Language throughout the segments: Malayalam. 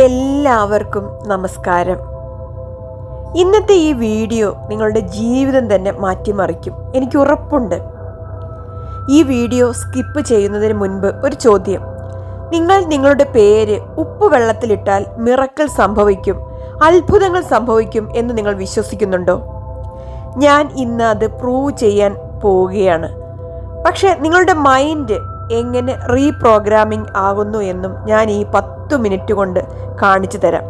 എല്ലാവർക്കും നമസ്കാരം. ഇന്നത്തെ ഈ വീഡിയോ നിങ്ങളുടെ ജീവിതം തന്നെ മാറ്റിമറിക്കും, എനിക്ക് ഉറപ്പുണ്ട്. ഈ വീഡിയോ സ്കിപ്പ് ചെയ്യുന്നതിന് മുൻപ് ഒരു ചോദ്യം. നിങ്ങൾ നിങ്ങളുടെ പേര് ഉപ്പ് വെള്ളത്തിലിട്ടാൽ മിറക്കിൾ സംഭവിക്കും, അത്ഭുതങ്ങൾ സംഭവിക്കും എന്ന് നിങ്ങൾ വിശ്വസിക്കുന്നുണ്ടോ? ഞാൻ ഇന്ന് അത് പ്രൂവ് ചെയ്യാൻ പോവുകയാണ്. പക്ഷേ നിങ്ങളുടെ മൈൻഡ് എങ്ങനെ റീപ്രോഗ്രാമിംഗ് ആകുന്നു എന്നും ഞാൻ ഈ 10 മിനിറ്റ് കൊണ്ട് കാണിച്ചു തരാം.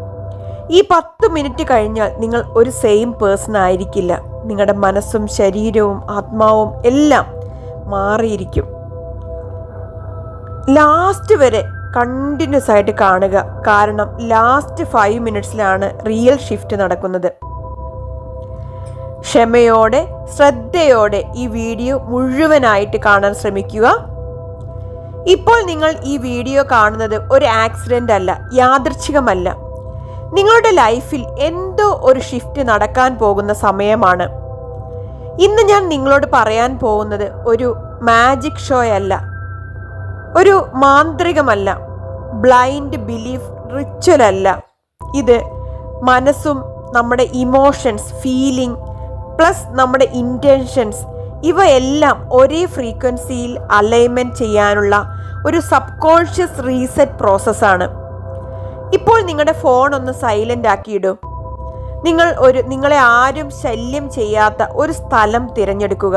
ഈ 10 മിനിറ്റ് കഴിഞ്ഞാൽ നിങ്ങൾ ഒരു സെയിം പേഴ്സൺ ആയിരിക്കില്ല. നിങ്ങളുടെ മനസ്സും ശരീരവും ആത്മാവും എല്ലാം മാറിയിരിക്കും. ലാസ്റ്റ് വരെ കണ്ടിന്യൂസ് ആയിട്ട് കാണുക, കാരണം ലാസ്റ്റ് 5 മിനിറ്റ്സിലാണ് റിയൽ ഷിഫ്റ്റ് നടക്കുന്നത്. ക്ഷമയോടെ ശ്രദ്ധയോടെ ഈ വീഡിയോ മുഴുവനായിട്ട് കാണാൻ ശ്രമിക്കുക. ഇപ്പോൾ നിങ്ങൾ ഈ വീഡിയോ കാണുന്നത് ഒരു ആക്സിഡൻ്റ് അല്ല, യാദൃച്ഛികമല്ല. നിങ്ങളുടെ ലൈഫിൽ എന്തോ ഒരു ഷിഫ്റ്റ് നടക്കാൻ പോകുന്ന സമയമാണ്. ഇന്ന് ഞാൻ നിങ്ങളോട് പറയാൻ പോകുന്നത് ഒരു മാജിക് ഷോ അല്ല, ഒരു മാന്ത്രികമല്ല, ബ്ലൈൻഡ് ബിലീഫ് റിച്വൽ അല്ല. ഇത് മനസ്സും നമ്മുടെ ഇമോഷൻസ്, ഫീലിംഗ് പ്ലസ് നമ്മുടെ ഇൻറ്റൻഷൻസ് ഇവയെല്ലാം ഒരേ ഫ്രീക്വൻസിയിൽ അലൈൻമെൻറ്റ് ചെയ്യാനുള്ള ഒരു സബ് കോൺഷ്യസ് റീസെറ്റ് പ്രോസസ്സാണ്. ഇപ്പോൾ നിങ്ങളുടെ ഫോൺ ഒന്ന് സൈലൻ്റ് ആക്കിയിടും. നിങ്ങളെ ആരും ശല്യം ചെയ്യാത്ത ഒരു സ്ഥലം തിരഞ്ഞെടുക്കുക.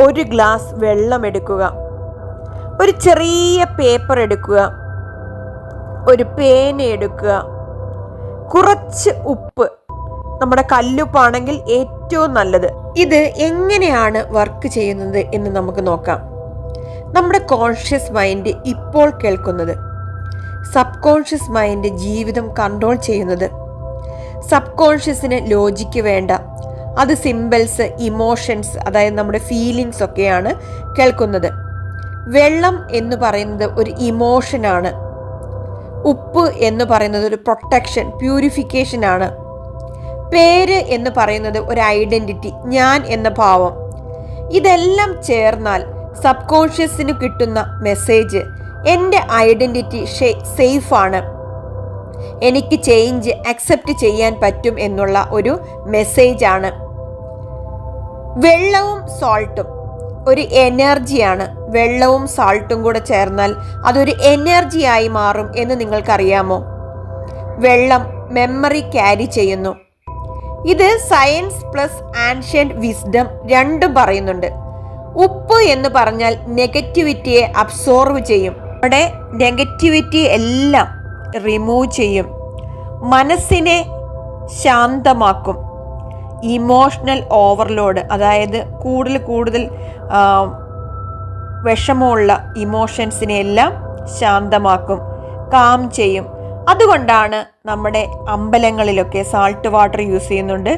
ഒരു ഗ്ലാസ് വെള്ളം എടുക്കുക. ഒരു ചെറിയ പേപ്പർ എടുക്കുക. ഒരു പേന എടുക്കുക. കുറച്ച് ഉപ്പ്, നമ്മുടെ കല്ലുപ്പാണെങ്കിൽ ഏറ്റവും നല്ലത്. ഇത് എങ്ങനെയാണ് വർക്ക് ചെയ്യുന്നത് എന്ന് നമുക്ക് നോക്കാം. നമ്മുടെ കോൺഷ്യസ് മൈൻഡ് ഇപ്പോൾ കേൾക്കുന്നത്, സബ് കോൺഷ്യസ് മൈൻഡ് ജീവിതം കൺട്രോൾ ചെയ്യുന്നത്. സബ് കോൺഷ്യസിന് ലോജിക്ക് വേണ്ട, അത് സിംബൽസ്, ഇമോഷൻസ്, അതായത് നമ്മുടെ ഫീലിങ്സ് ഒക്കെയാണ് കേൾക്കുന്നത്. വെള്ളം എന്ന് പറയുന്നത് ഒരു ഇമോഷനാണ്. ഉപ്പ് എന്ന് പറയുന്നത് ഒരു പ്രൊട്ടക്ഷൻ, പ്യൂരിഫിക്കേഷൻ ആണ്. പേര് എന്ന് പറയുന്നത് ഒരു ഐഡന്റിറ്റി, ഞാൻ എന്ന ഭാവം. ഇതെല്ലാം ചേർന്നാൽ സബ് കോൺഷ്യസിന് കിട്ടുന്ന മെസ്സേജ്, എൻ്റെ ഐഡന്റിറ്റി സേഫ് ആണ്, എനിക്ക് ചേഞ്ച് അക്സെപ്റ്റ് ചെയ്യാൻ പറ്റും എന്നുള്ള ഒരു മെസ്സേജാണ്. വെള്ളവും സോൾട്ടും ഒരു എനർജിയാണ്. വെള്ളവും സാൾട്ടും കൂടെ ചേർന്നാൽ അതൊരു എനർജിയായി മാറും എന്ന് നിങ്ങൾക്കറിയാമോ? വെള്ളം മെമ്മറി ക്യാരി ചെയ്യുന്നു. ഇത് സയൻസ് പ്ലസ് ആൻഷ്യന്റ് വിസ്ഡം രണ്ടും പറയുന്നുണ്ട്. ഉപ്പ് എന്ന് പറഞ്ഞാൽ നെഗറ്റിവിറ്റിയെ അബ്സോർവ് ചെയ്യും. അവിടെ നെഗറ്റിവിറ്റി എല്ലാം റിമൂവ് ചെയ്യും. മനസ്സിനെ ശാന്തമാക്കും. ഇമോഷണൽ ഓവർലോഡ്, അതായത് കൂടുതൽ വിഷമമുള്ള ഇമോഷൻസിനെ എല്ലാം ശാന്തമാക്കും, കാം ചെയ്യും. അതുകൊണ്ടാണ് നമ്മുടെ അമ്പലങ്ങളിലൊക്കെ സാൾട്ട് വാട്ടർ യൂസ് ചെയ്യുന്നുണ്ട്.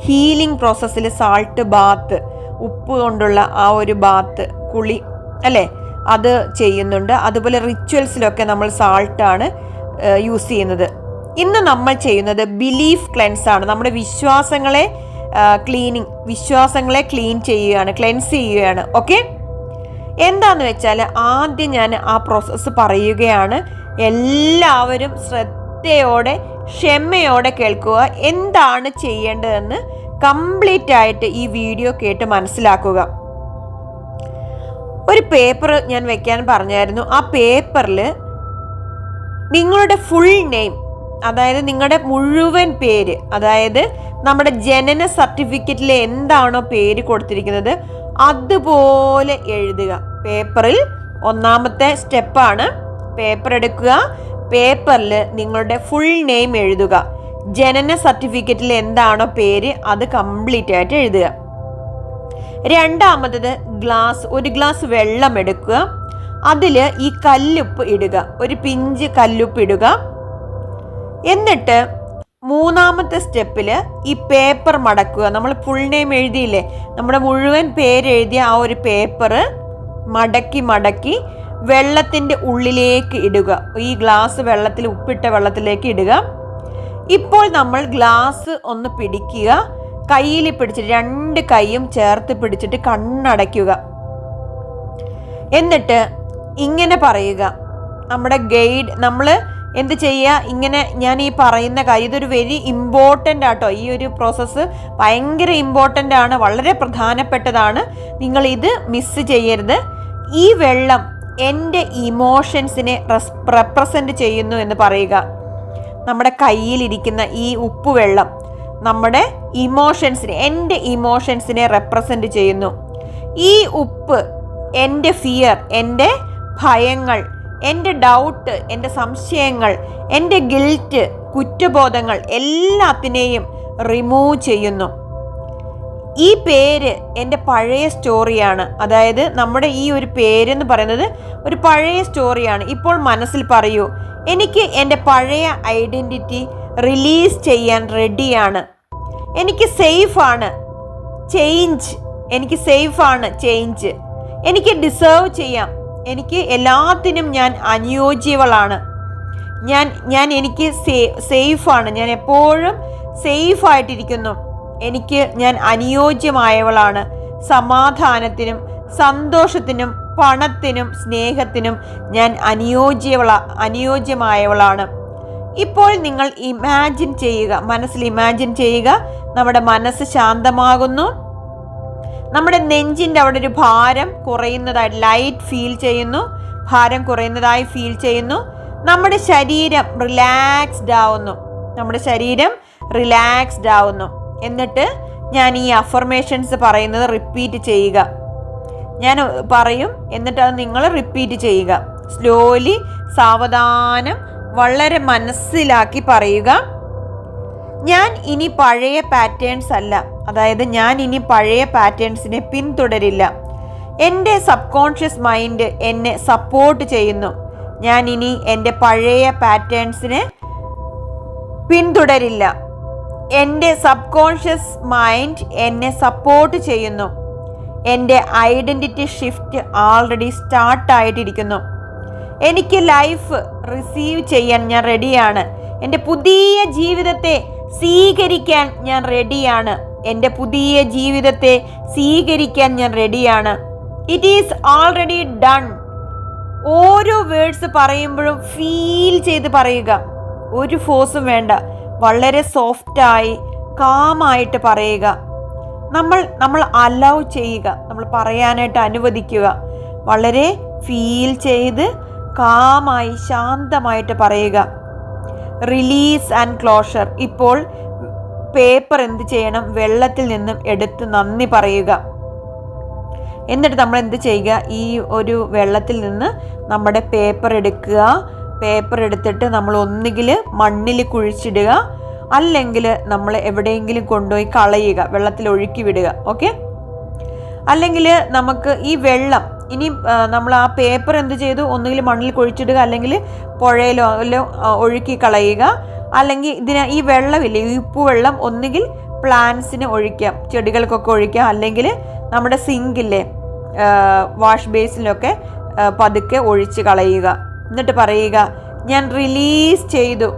ഹീലിംഗ് പ്രോസസ്സിൽ സാൾട്ട് ബാത്ത്, ഉപ്പ് കൊണ്ടുള്ള ആ ഒരു ബാത്ത്, കുളി അല്ലേ, അത് ചെയ്യുന്നുണ്ട്. അതുപോലെ റിച്വൽസിലൊക്കെ നമ്മൾ സാൾട്ടാണ് യൂസ് ചെയ്യുന്നത്. ഇന്ന് നമ്മൾ ചെയ്യുന്നത് ബിലീഫ് ക്ലെൻസ് ആണ്. നമ്മുടെ വിശ്വാസങ്ങളെ ക്ലീൻ ചെയ്യുകയാണ്, ക്ലെൻസ് ചെയ്യുകയാണ്. ഓക്കെ, എന്താന്ന് വെച്ചാൽ ആദ്യം ഞാൻ ആ പ്രോസസ്സ് പറയുകയാണ്. എല്ലാവരും ശ്രദ്ധയോടെ ക്ഷമയോടെ കേൾക്കുക. എന്താണ് ചെയ്യേണ്ടതെന്ന് കംപ്ലീറ്റ് ആയിട്ട് ഈ വീഡിയോ കേട്ട് മനസ്സിലാക്കുക. ഒരു പേപ്പർ ഞാൻ വെക്കാൻ പറഞ്ഞായിരുന്നു. ആ പേപ്പറിൽ നിങ്ങളുടെ ഫുൾ നെയിം, അതായത് നിങ്ങളുടെ മുഴുവൻ പേര്, അതായത് നമ്മുടെ ജനന സർട്ടിഫിക്കറ്റിൽ എന്താണോ പേര് കൊടുത്തിരിക്കുന്നത് അതുപോലെ എഴുതുക. പേപ്പറിൽ ഒന്നാമത്തെ സ്റ്റെപ്പാണ്. പേപ്പർ എടുക്കുക, പേപ്പറിൽ നിങ്ങളുടെ ഫുൾ നെയിം എഴുതുക. ജനന സർട്ടിഫിക്കറ്റിൽ എന്താണോ പേര് അത് കംപ്ലീറ്റ് ആയിട്ട് എഴുതുക. രണ്ടാമത്തത് ഒരു ഗ്ലാസ് വെള്ളം എടുക്കുക. അതിൽ ഈ കല്ലുപ്പ് ഇടുക, ഒരു പിഞ്ച് കല്ലുപ്പ് ഇടുക. എന്നിട്ട് മൂന്നാമത്തെ സ്റ്റെപ്പിൽ ഈ പേപ്പർ മടക്കുക. നമ്മൾ ഫുൾ നെയിം എഴുതിയില്ലേ, നമ്മുടെ മുഴുവൻ പേരെഴുതിയ ആ ഒരു പേപ്പർ മടക്കി വെള്ളത്തിൻ്റെ ഉള്ളിലേക്ക് ഇടുക. ഈ ഗ്ലാസ് വെള്ളത്തിൽ, ഉപ്പിട്ട വെള്ളത്തിലേക്ക് ഇടുക. ഇപ്പോൾ നമ്മൾ ഗ്ലാസ് ഒന്ന് പിടിക്കുക, കയ്യിൽ പിടിച്ചിട്ട് 2 കൈയും ചേർത്ത് പിടിച്ചിട്ട് കണ്ണടയ്ക്കുക. എന്നിട്ട് ഇങ്ങനെ പറയുക, നമ്മുടെ ഗൈഡ്, നമ്മൾ എന്ത് ചെയ്യുക, ഇങ്ങനെ ഞാൻ ഈ പറയുന്ന കാര്യം ഇതൊരു വെരി ഇമ്പോർട്ടൻ്റ് ആട്ടോ. ഈ ഒരു പ്രോസസ്സ് ഭയങ്കര ഇമ്പോർട്ടൻ്റ് ആണ്, വളരെ പ്രധാനപ്പെട്ടതാണ്. നിങ്ങളിത് മിസ് ചെയ്യരുത്. ഈ വെള്ളം എൻ്റെ ഇമോഷൻസിനെ റെപ്രസെൻ്റ് ചെയ്യുന്നു എന്ന് പറയുക. നമ്മുടെ കയ്യിലിരിക്കുന്ന ഈ ഉപ്പ് വെള്ളം നമ്മുടെ ഇമോഷൻസിനെ, എൻ്റെ ഇമോഷൻസിനെ റെപ്രസെൻ്റ് ചെയ്യുന്നു. ഈ ഉപ്പ് എൻ്റെ ഫിയർ, എൻ്റെ ഭയങ്ങൾ, എൻ്റെ ഡൗട്ട്, എൻ്റെ സംശയങ്ങൾ, എൻ്റെ ഗിൽറ്റ്, കുറ്റബോധങ്ങൾ എല്ലാത്തിനെയും റിമൂവ് ചെയ്യുന്നു. ഈ പേര് എൻ്റെ പഴയ സ്റ്റോറിയാണ്. അതായത് നമ്മുടെ ഈ ഒരു പേരെന്ന് പറയുന്നത് ഒരു പഴയ സ്റ്റോറിയാണ്. ഇപ്പോൾ മനസ്സിൽ പറയൂ, എനിക്ക് എൻ്റെ പഴയ ഐഡൻറ്റിറ്റി റിലീസ് ചെയ്യാൻ റെഡിയാണ്. എനിക്ക് സേഫാണ് ചേഞ്ച്, എനിക്ക് സേഫാണ് ചേഞ്ച്. എനിക്ക് ഡിസേർവ് ചെയ്യാം. എനിക്ക് എല്ലാത്തിനും ഞാൻ അനുയോജ്യവളാണ്. എനിക്ക് സേഫാണ്. ഞാൻ എപ്പോഴും സേഫായിട്ടിരിക്കുന്നു. ഞാൻ അനുയോജ്യമായവളാണ്. സമാധാനത്തിനും സന്തോഷത്തിനും പണത്തിനും സ്നേഹത്തിനും ഞാൻ അനുയോജ്യമായവളാണ്. ഇപ്പോൾ നിങ്ങൾ ഇമാജിൻ ചെയ്യുക, മനസ്സിൽ ഇമാജിൻ ചെയ്യുക, നമ്മുടെ മനസ്സ് ശാന്തമാകുന്നു. നമ്മുടെ നെഞ്ചിൻ്റെ അവിടെ ഒരു ഭാരം കുറയുന്നതായി ലൈറ്റ് ഫീൽ ചെയ്യുന്നു, ഭാരം കുറയുന്നതായി ഫീൽ ചെയ്യുന്നു. നമ്മുടെ ശരീരം റിലാക്സ്ഡ് ആവുന്നു. എന്നിട്ട് ഞാൻ ഈ അഫർമേഷൻസ് പറയുന്നത് റിപ്പീറ്റ് ചെയ്യുക. ഞാൻ പറയും, എന്നിട്ട് അത് നിങ്ങൾ റിപ്പീറ്റ് ചെയ്യുക. സ്ലോലി, സാവധാനം, വളരെ മനസ്സിലാക്കി പറയുക. ഞാൻ ഇനി പഴയ പാറ്റേൺസ് അല്ല, അതായത് ഞാൻ ഇനി പഴയ പാറ്റേൺസിനെ പിന്തുടരില്ല. എൻ്റെ സബ് കോൺഷ്യസ് മൈൻഡ് എന്നെ സപ്പോർട്ട് ചെയ്യുന്നു. ഞാൻ ഇനി എൻ്റെ പഴയ പാറ്റേൺസിനെ പിന്തുടരില്ല. എൻ്റെ സബ് കോൺഷ്യസ് മൈൻഡ് എന്നെ സപ്പോർട്ട് ചെയ്യുന്നു. എൻ്റെ ഐഡൻറ്റിറ്റി ഷിഫ്റ്റ് ആൾറെഡി സ്റ്റാർട്ടായിട്ടിരിക്കുന്നു. എനിക്ക് ലൈഫ് റിസീവ് ചെയ്യാൻ ഞാൻ റെഡിയാണ്. എൻ്റെ പുതിയ ജീവിതത്തെ സ്വീകരിക്കാൻ ഞാൻ റെഡിയാണ്. It is already done. ഓരോ വേർഡ്സ് പറയുമ്പോഴും ഫീൽ ചെയ്ത് പറയുക. ഒരു ഫോഴ്സും വേണ്ട. വളരെ സോഫ്റ്റായി കാമായിട്ട് പറയുക. നമ്മൾ അലൗ ചെയ്യുക, നമ്മൾ പറയാനായിട്ട് അനുവദിക്കുക. വളരെ ഫീൽ ചെയ്ത് കാമായി ശാന്തമായിട്ട് പറയുക. Release and closure. ഇപ്പോൾ പേപ്പർ എന്ത് ചെയ്യണം, വെള്ളത്തിൽ നിന്നും എടുത്ത് നന്ദി പറയുക. എന്നിട്ട് നമ്മൾ എന്ത് ചെയ്യുക, ഈ ഒരു വെള്ളത്തിൽ നിന്ന് നമ്മുടെ പേപ്പർ എടുക്കുക. പേപ്പർ എടുത്തിട്ട് നമ്മൾ ഒന്നുകിൽ മണ്ണിൽ കുഴിച്ചിടുക, അല്ലെങ്കിൽ നമ്മൾ എവിടെയെങ്കിലും കൊണ്ടുപോയി കളയുക, വെള്ളത്തിൽ ഒഴുക്കി വിടുക. ഓക്കെ, അല്ലെങ്കിൽ നമുക്ക് ഈ വെള്ളം ഇനി നമ്മൾ ആ പേപ്പർ എന്ത് ചെയ്തു, ഒന്നുകിൽ മണ്ണിൽ കുഴിച്ചിടുക, അല്ലെങ്കിൽ പുഴയിലോ ഒഴുക്കി കളയുക. അല്ലെങ്കിൽ ഈ വെള്ളമില്ലേ, ഈ ഉപ്പ് വെള്ളം ഒന്നുകിൽ പ്ലാന്റ്സിന് ഒഴിക്കാം, ചെടികൾക്കൊക്കെ ഒഴിക്കാം, അല്ലെങ്കിൽ നമ്മുടെ സിങ്കില്ലേ, വാഷ് ബേസിലൊക്കെ പതുക്കെ ഒഴിച്ച് കളയുക. എന്നിട്ട് പറയുക, ഞാൻ റിലീസ് ചെയ്തു.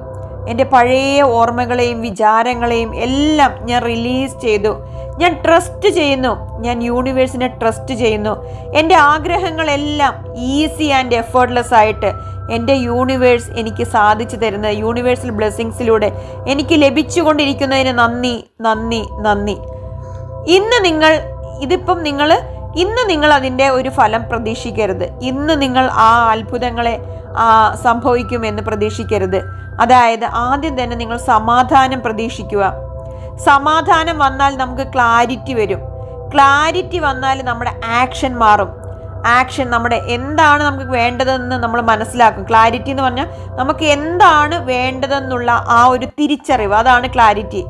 എൻ്റെ പഴയ ഓർമ്മകളെയും വിചാരങ്ങളെയും എല്ലാം ഞാൻ റിലീസ് ചെയ്തു. ഞാൻ ട്രസ്റ്റ് ചെയ്യുന്നു. ഞാൻ യൂണിവേഴ്സിനെ ട്രസ്റ്റ് ചെയ്യുന്നു. എൻ്റെ ആഗ്രഹങ്ങളെല്ലാം ഈസി ആൻഡ് എഫേർട്ട്ലെസ് ആയിട്ട് എൻ്റെ യൂണിവേഴ്സ് എനിക്ക് സാധിച്ചു തരുന്ന യൂണിവേഴ്സൽ ബ്ലെസ്സിങ്സിലൂടെ എനിക്ക് ലഭിച്ചുകൊണ്ടിരിക്കുന്നതിന് നന്ദി, നന്ദി, നന്ദി. ഇന്ന് നിങ്ങൾ അതിൻ്റെ ഒരു ഫലം പ്രതീക്ഷിക്കരുത്. ഇന്ന് നിങ്ങൾ ആ അത്ഭുതങ്ങളെ സംഭവിക്കുമെന്ന് പ്രതീക്ഷിക്കരുത്. അതായത് ആദ്യം തന്നെ നിങ്ങൾ സമാധാനം പ്രതീക്ഷിക്കുക. സമാധാനം വന്നാൽ നമുക്ക് ക്ലാരിറ്റി വരും. ക്ലാരിറ്റി വന്നാൽ നമ്മുടെ ആക്ഷൻ മാറും. നമ്മുടെ എന്താണ് നമുക്ക് വേണ്ടതെന്ന് നമ്മൾ മനസ്സിലാക്കും. ക്ലാരിറ്റി എന്ന് പറഞ്ഞാൽ നമുക്ക് എന്താണ് വേണ്ടതെന്നുള്ള ആ ഒരു തിരിച്ചറിവ്, അതാണ് ക്ലാരിറ്റി.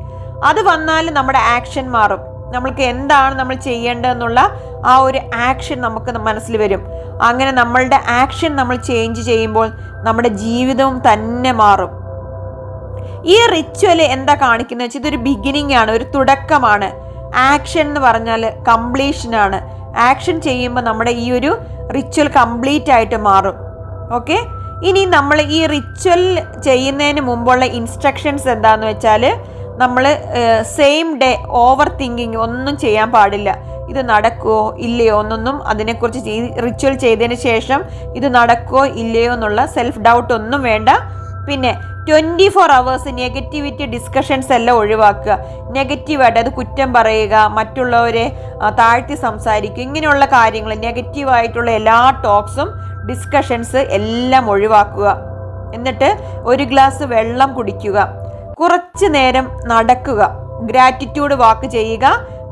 അത് വന്നാൽ നമ്മുടെ ആക്ഷൻ മാറും. നമ്മൾക്ക് എന്താണ് നമ്മൾ ചെയ്യേണ്ടതെന്നുള്ള ആ ഒരു ആക്ഷൻ നമുക്ക് മനസ്സിൽ വരും. അങ്ങനെ നമ്മളുടെ ആക്ഷൻ നമ്മൾ ചേഞ്ച് ചെയ്യുമ്പോൾ നമ്മുടെ ജീവിതവും തന്നെ മാറും. ഈ റിച്വൽ എന്താ കാണിക്കുന്നത് വെച്ചാൽ ഇതൊരു ബിഗിനിങ് ആണ്, ഒരു തുടക്കമാണ്. ആക്ഷൻ എന്ന് പറഞ്ഞാൽ കംപ്ലീഷനാണ്. ആക്ഷൻ ചെയ്യുമ്പോൾ നമ്മുടെ ഈ ഒരു റിച്വൽ കംപ്ലീറ്റ് ആയിട്ട് മാറും. ഓക്കെ, ഇനി നമ്മൾ ഈ റിച്വൽ ചെയ്യുന്നതിന് മുമ്പുള്ള ഇൻസ്ട്രക്ഷൻസ് എന്താണെന്ന് വെച്ചാൽ, നമ്മൾ സെയിം ഡേ ഓവർ തിങ്കിങ് ഒന്നും ചെയ്യാൻ പാടില്ല. ഇത് നടക്കുമോ ഇല്ലയോ എന്നൊന്നും അതിനെക്കുറിച്ച് റിച്വൽ ചെയ്തതിന് ശേഷം ഇത് നടക്കുമോ ഇല്ലയോ എന്നുള്ള സെൽഫ് ഡൗട്ട് ഒന്നും വേണ്ട. പിന്നെ 24 hours നെഗറ്റിവിറ്റി ഡിസ്കഷൻസ് എല്ലാം ഒഴിവാക്കുക. നെഗറ്റീവായിട്ട് അത് കുറ്റം പറയുക, മറ്റുള്ളവരെ താഴ്ത്തി സംസാരിക്കുക, ഇങ്ങനെയുള്ള കാര്യങ്ങൾ നെഗറ്റീവായിട്ടുള്ള എല്ലാ ടോക്സും ഡിസ്കഷൻസ് എല്ലാം ഒഴിവാക്കുക. എന്നിട്ട് ഒരു ഗ്ലാസ് വെള്ളം കുടിക്കുക, കുറച്ച് നേരം നടക്കുക, ഗ്രാറ്റിറ്റ്യൂഡ് വാക്ക് ചെയ്യുക.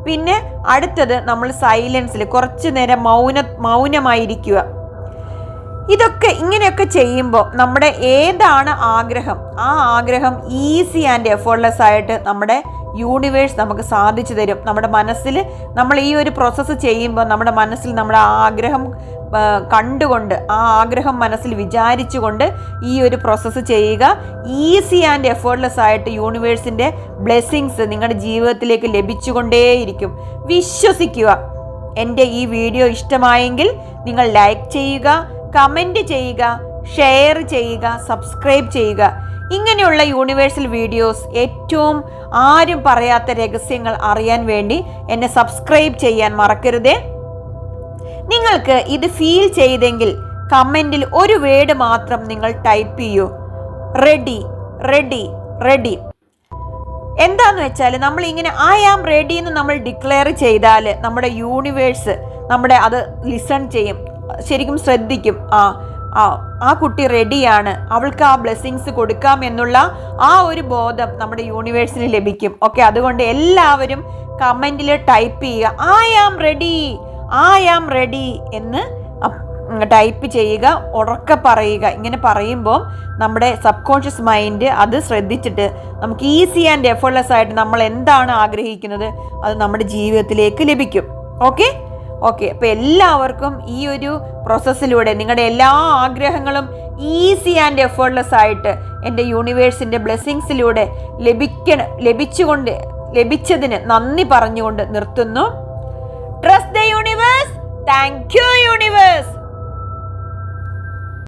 പിന്നെ അടുത്തത് നമ്മൾ സൈലൻസിൽ കുറച്ച് നേരം മൗനമായിരിക്കുക. ഇങ്ങനെയൊക്കെ ചെയ്യുമ്പോൾ നമ്മുടെ ഏതാണ് ആഗ്രഹം, ആ ആഗ്രഹം ഈസി ആൻഡ് എഫേർട്ട്ലെസ് ആയിട്ട് നമ്മുടെ യൂണിവേഴ്സ് നമുക്ക് സാധിച്ചു തരും. നമ്മുടെ മനസ്സിൽ നമ്മൾ ഈ ഒരു പ്രോസസ്സ് ചെയ്യുമ്പോൾ നമ്മുടെ മനസ്സിൽ നമ്മുടെ ആഗ്രഹം കണ്ടുകൊണ്ട്, ആ ആഗ്രഹം മനസ്സിൽ വിചാരിച്ചുകൊണ്ട് ഈ ഒരു പ്രോസസ്സ് ചെയ്യുക. ഈസി ആൻഡ് എഫേർട്ട്ലെസ് ആയിട്ട് യൂണിവേഴ്സിൻ്റെ ബ്ലെസ്സിങ്സ് നിങ്ങളുടെ ജീവിതത്തിലേക്ക് ലഭിച്ചുകൊണ്ടേയിരിക്കും. വിശ്വസിക്കുക. എൻ്റെ ഈ വീഡിയോ ഇഷ്ടമായെങ്കിൽ നിങ്ങൾ ലൈക്ക് ചെയ്യുക, കമൻറ്റ് ചെയ്യുക, ഷെയർ ചെയ്യുക, സബ്സ്ക്രൈബ് ചെയ്യുക. ഇങ്ങനെയുള്ള യൂണിവേഴ്സൽ വീഡിയോസ്, ഏറ്റവും ആരും പറയാത്ത രഹസ്യങ്ങൾ അറിയാൻ വേണ്ടി എന്നെ സബ്സ്ക്രൈബ് ചെയ്യാൻ മറക്കരുതേ. നിങ്ങൾക്ക് ഇത് ഫീൽ ചെയ്തെങ്കിൽ കമൻറ്റിൽ ഒരു വേർഡ് മാത്രം നിങ്ങൾ ടൈപ്പ് ചെയ്യൂ. Ready, ready, ready. എന്താന്ന് വെച്ചാൽ നമ്മൾ ഇങ്ങനെ ഐ ആം റെഡി എന്ന് നമ്മൾ ഡിക്ലെയർ ചെയ്താൽ നമ്മുടെ യൂണിവേഴ്സ് അത് ലിസൺ ചെയ്യും, ശരിക്കും ശ്രദ്ധിക്കും. ആ കുട്ടി റെഡിയാണ്, അവൾക്ക് ആ ബ്ലെസ്സിങ്സ് കൊടുക്കാം എന്നുള്ള ആ ഒരു ബോധം നമ്മുടെ യൂണിവേഴ്സിന് ലഭിക്കും. ഓക്കെ, അതുകൊണ്ട് എല്ലാവരും കമൻറ്റിൽ ടൈപ്പ് ചെയ്യുക, I am ready, I am ready എന്ന് ടൈപ്പ് ചെയ്യുക, ഉറക്കെ പറയുക. ഇങ്ങനെ പറയുമ്പോൾ നമ്മുടെ സബ് കോൺഷ്യസ് മൈൻഡ് അത് ശ്രദ്ധിച്ചിട്ട് നമുക്ക് ഈസി ആൻഡ് എഫേർട്ട്ലെസ് ആയിട്ട് നമ്മൾ എന്താണ് ആഗ്രഹിക്കുന്നത് അത് നമ്മുടെ ജീവിതത്തിലേക്ക് ലഭിക്കും. ഓക്കെ, അപ്പോൾ എല്ലാവർക്കും ഈ ഒരു പ്രോസസ്സിലൂടെ നിങ്ങളുടെ എല്ലാ ആഗ്രഹങ്ങളും ഈസി ആൻഡ് എഫേർട്ട്ലെസ് ആയിട്ട് എൻ്റെ യൂണിവേഴ്സിൻ്റെ ബ്ലെസ്സിങ്സിലൂടെ ലഭിച്ചതിന് നന്ദി പറഞ്ഞുകൊണ്ട് നിർത്തുന്നു. Trust the universe. Thank you universe.